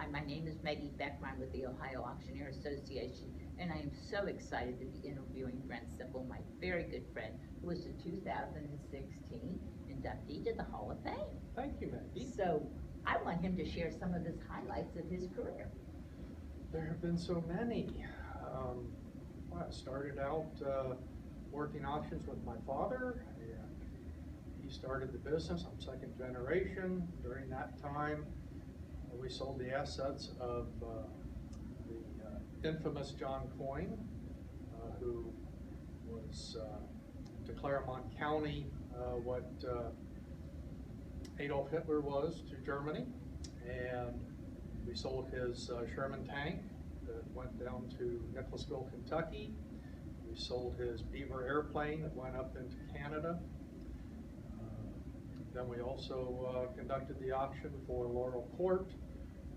Hi, my name is Maggie Beckmeyer with the Ohio Auctioneers Association, and I am so excited to be interviewing Brent Semple, my very good friend, who was the 2016 inductee to the Hall of Fame. Thank you, Maggie. So I want him to share some of his highlights of his career. There have been so many. I started out working auctions with my father, and he started the business. I'm second generation. During that time, we sold the assets of the infamous John Coyne, who was to Claremont County what Adolf Hitler was to Germany, and we sold his Sherman tank that went down to Nicholasville, Kentucky. We sold his Beaver airplane that went up into Canada. Then we also conducted the auction for Laurel Court,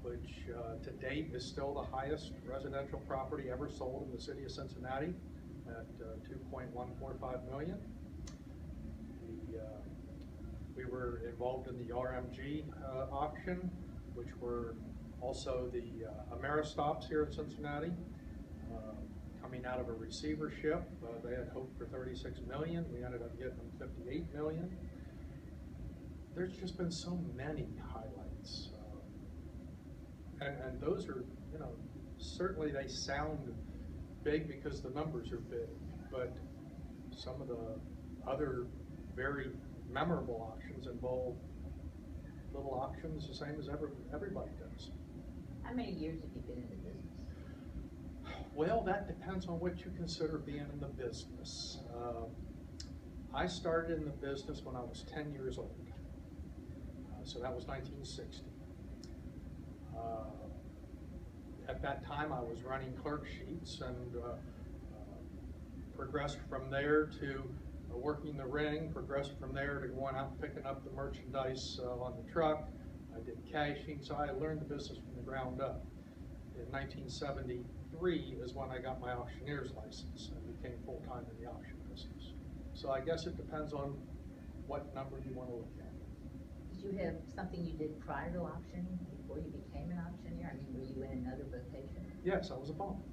which to date is still the highest residential property ever sold in the city of Cincinnati at $2.145 million. We were involved in the RMG auction, which were also the Ameristops here in Cincinnati, coming out of a receivership. They had hoped for $36 million. We ended up getting them $58 million. There's just been so many highlights. And those are, you know, certainly they sound big because the numbers are big, but some of the other very memorable auctions involve little auctions the same as everybody does. How many years have you been in the business? Well, that depends on what you consider being in the business. I started in the business when I was 10 years old, so that was 1960. At that time, I was running clerk sheets and progressed from there to working the ring, progressed from there to going out and picking up the merchandise on the truck. I did cashing, so I learned the business from the ground up. In 1973 is when I got my auctioneer's license and became full-time in the auction business. So I guess it depends on what number you want to look at. Did you have something you did prior to auctioning, before you became an auctioneer? I mean, were you in another vocation? Yes, I was a bum.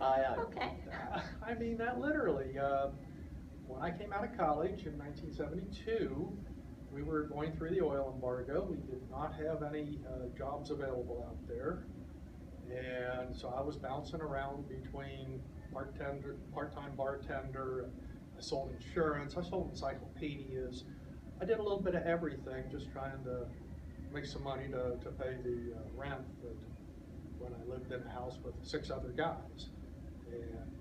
Okay. I mean that literally. When I came out of college in 1972, we were going through the oil embargo. We did not have any jobs available out there. And so I was bouncing around between part-time bartender. I sold insurance. I sold encyclopedias. I did a little bit of everything, just trying to make some money to pay the rent when I lived in a house with 6 other guys. And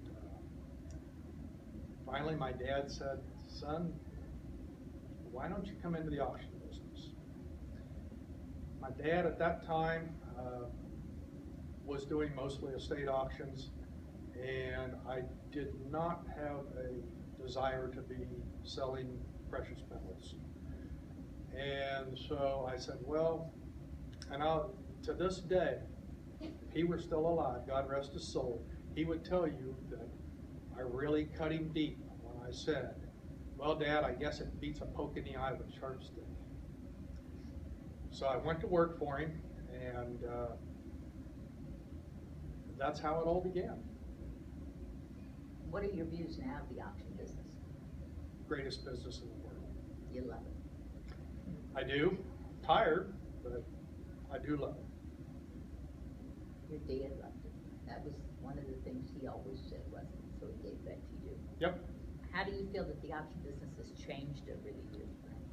finally my dad said, "Son, why don't you come into the auction business?" My dad at that time was doing mostly estate auctions, and I did not have a desire to be selling precious metals. And so I said, well, and to this day, if he were still alive, God rest his soul, he would tell you that I really cut him deep when I said, well, Dad, I guess it beats a poke in the eye with a sharp stick. So I went to work for him, and that's how it all began. What are your views now of the auction business? Greatest business in the world. You love it. I do. Tired, but I do love it. Your dad loved it. That was one of the things he always said, wasn't it? So he gave that to you. Yep. How do you feel that the auction business has changed over the years, Brent?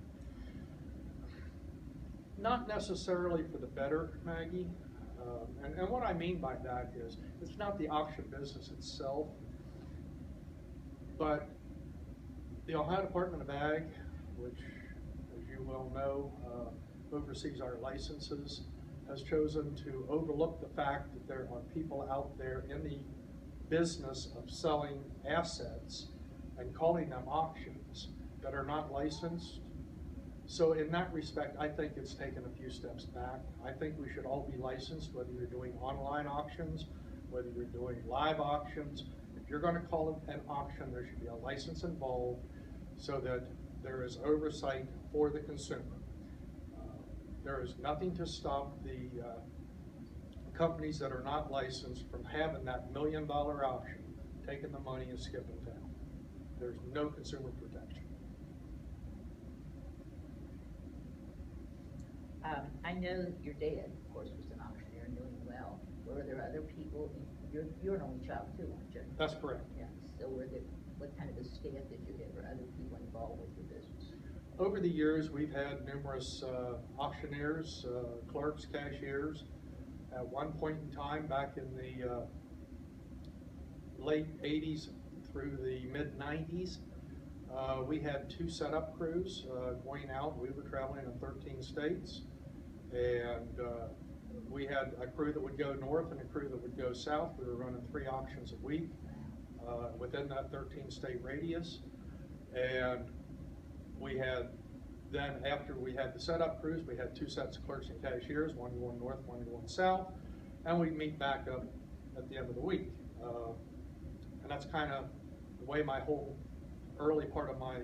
Not necessarily for the better, Maggie. And what I mean by that is, it's not the auction business itself, but the Ohio Department of Ag, which, as you well know, oversees our licenses, has chosen to overlook the fact that there are people out there in the business of selling assets and calling them auctions that are not licensed. So in that respect, I think it's taken a few steps back. I think we should all be licensed, whether you're doing online auctions, whether you're doing live auctions. If you're going to call it an auction, there should be a license involved so that there is oversight for the consumer. There is nothing to stop the companies that are not licensed from having that $1 million auction, taking the money and skipping town. There's no consumer protection. I know your dad, of course, was an auctioneer and doing well. Were there other people, you're an only child too, aren't you? That's correct. Yeah, so what kind of a staff did you have, or other people involved with your business? Over the years, we've had numerous auctioneers, clerks, cashiers. At one point in time, back in the late 80s through the mid 90s, we had 2 setup crews going out. We were traveling in 13 states, and we had a crew that would go north and a crew that would go south. We were running 3 auctions a week within that 13-state radius, and we had, then after we had the setup crews, we had 2 sets of clerks and cashiers, one going north, one going south, and we'd meet back up at the end of the week. And that's kind of the way my whole early part of my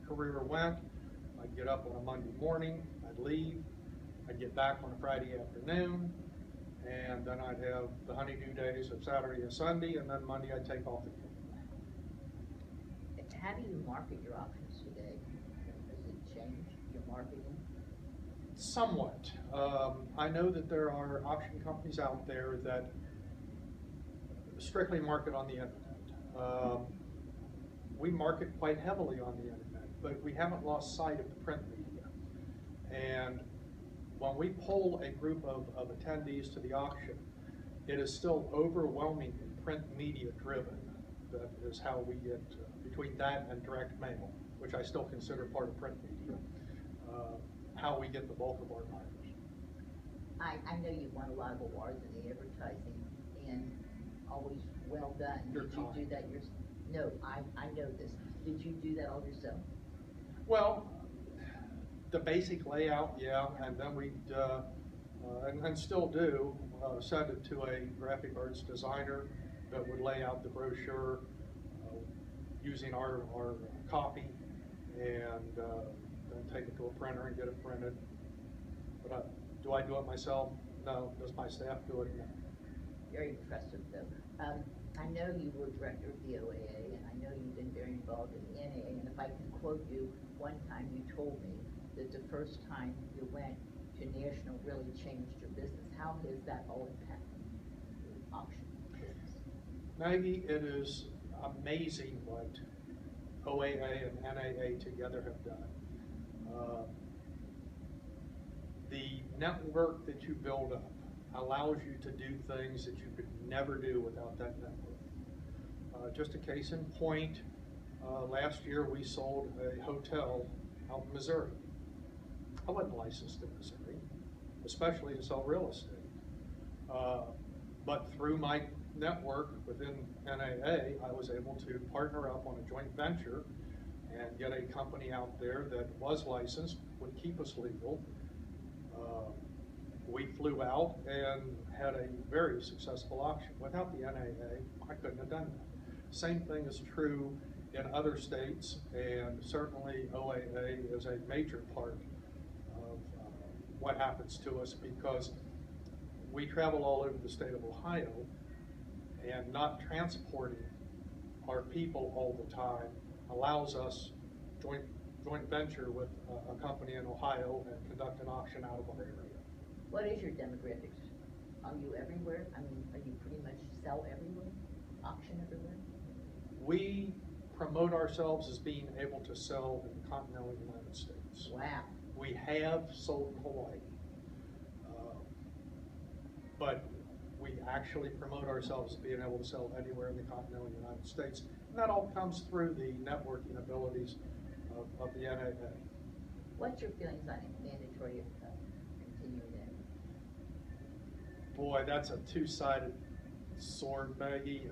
career went. I'd get up on a Monday morning, I'd leave, I'd get back on a Friday afternoon, and then I'd have the honeydew days of Saturday and Sunday, and then Monday I'd take off again. How do you market your auctions today? Has it changed, your marketing? Somewhat. I know that there are auction companies out there that strictly market on the internet. We market quite heavily on the internet, but we haven't lost sight of the print media. And when we poll a group of attendees to the auction, it is still overwhelmingly print media driven. That is how we get, between that and direct mail, which I still consider part of print media, how we get the bulk of our buyers. I know you've won a lot of awards in the advertising, and always well done. Your Did you do that yourself? No, I know this. Did you do that all yourself? Well, the basic layout, yeah, and then we'd, and still do, send it to a graphic arts designer that would lay out the brochure using our copy, and then take it to a printer and get it printed. But do I do it myself? No. Does my staff do it? No. Very impressive, though. I know you were director of the OAA, and I know you've been very involved in the NAA, and if I can quote you, one time you told me that the first time you went to national really changed your business. How has that all impacted your auction business? Maggie, it is amazing what OAA and NAA together have done. The network that you build up allows you to do things that you could never do without that network. Just a case in point, last year we sold a hotel out in Missouri. I wasn't licensed in Missouri, especially to sell real estate. But through my network within NAA, I was able to partner up on a joint venture and get a company out there that was licensed, would keep us legal. We flew out and had a very successful auction. Without the NAA, I couldn't have done that. Same thing is true in other states, and certainly OAA is a major part of what happens to us, because we travel all over the state of Ohio, and not transporting our people all the time allows us joint venture with a company in Ohio and conduct an auction out of our area. What is your demographics? Are you everywhere? I mean, are you pretty much sell everywhere? Auction everywhere? We promote ourselves as being able to sell in the continental United States. Wow. We have sold in Hawaii, but we actually promote ourselves as being able to sell anywhere in the continental United States. And that all comes through the networking abilities of the NAA. What's your feelings on mandatory continuing ed? Boy, that's a two-sided sword, Maggie.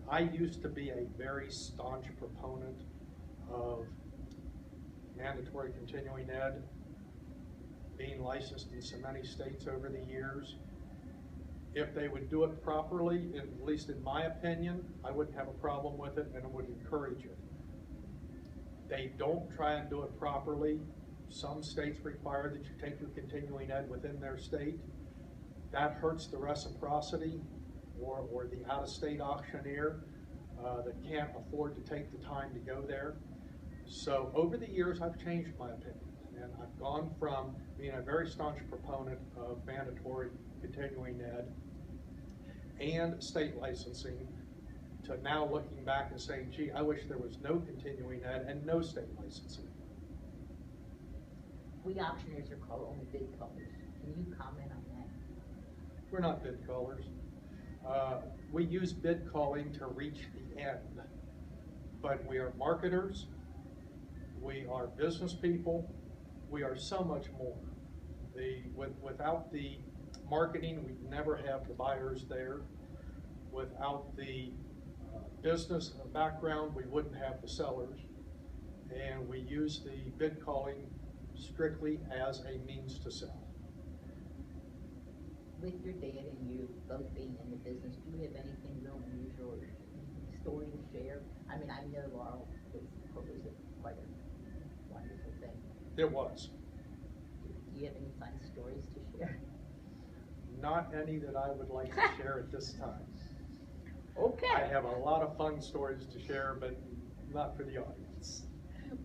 I used to be a very staunch proponent of mandatory continuing ed, being licensed in so many states over the years. If they would do it properly, at least in my opinion, I wouldn't have a problem with it, and I would encourage it. They don't try and do it properly, Some states require that you take your continuing ed within their state. That hurts the reciprocity or the out-of-state auctioneer that can't afford to take the time to go there. So over the years, I've changed my opinion, and I've gone from being a very staunch proponent of mandatory continuing ed and state licensing to now looking back and saying, gee, I wish there was no continuing ed and no state licensing. We auctioneers are called only bid callers. Can you comment on that? We're not bid callers. We use bid calling to reach the end, but we are marketers, we are business people, we are so much more. Without the marketing, we'd never have the buyers there. Without the business background, we wouldn't have the sellers. And we use the bid calling strictly as a means to sell. With your dad and you both being in the business, do you have anything real unusual or story to share? I mean, I know Laurel was quite a wonderful thing. It was. Do you have any fun stories to share? Not any that I would like to share at this time. Okay. I have a lot of fun stories to share, but not for the audience.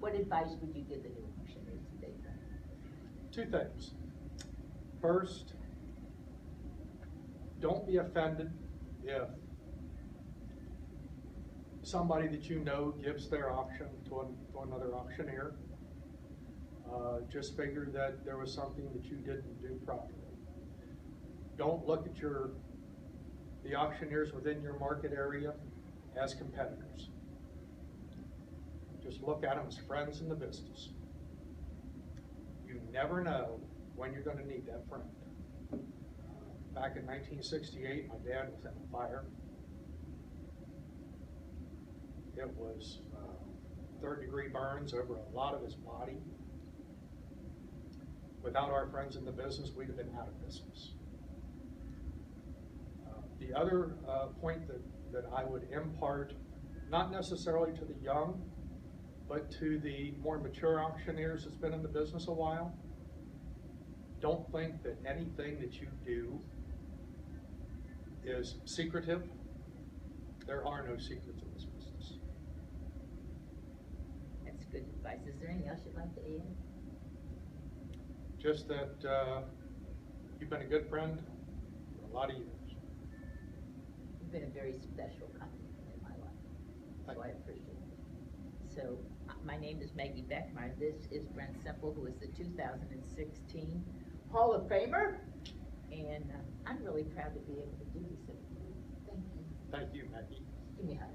What advice would you give the new auctioneers today? Two things. First, don't be offended if somebody that you know gives their auction to another auctioneer. Just figure that there was something that you didn't do properly. Don't look at the auctioneers within your market area as competitors. Just look at them as friends in the business. You never know when you're going to need that friend. Back in 1968, my dad was in a fire. It was third-degree burns over a lot of his body. Without our friends in the business, we'd have been out of business. The other point that I would impart, not necessarily to the young, but to the more mature auctioneers that's been in the business a while, don't think that anything that you do is secretive. There are no secrets in this business. That's good advice. Is there anything else you'd like to add? Just that you've been a good friend for a lot of years. You've been a very special company in my life, so I appreciate it. So, my name is Maggie Beckmeyer. This is Brent Semple, who is the 2016 Hall of Famer, and I'm really proud to be able to do this. Thank you. Thank you, Maggie. Give me a hug.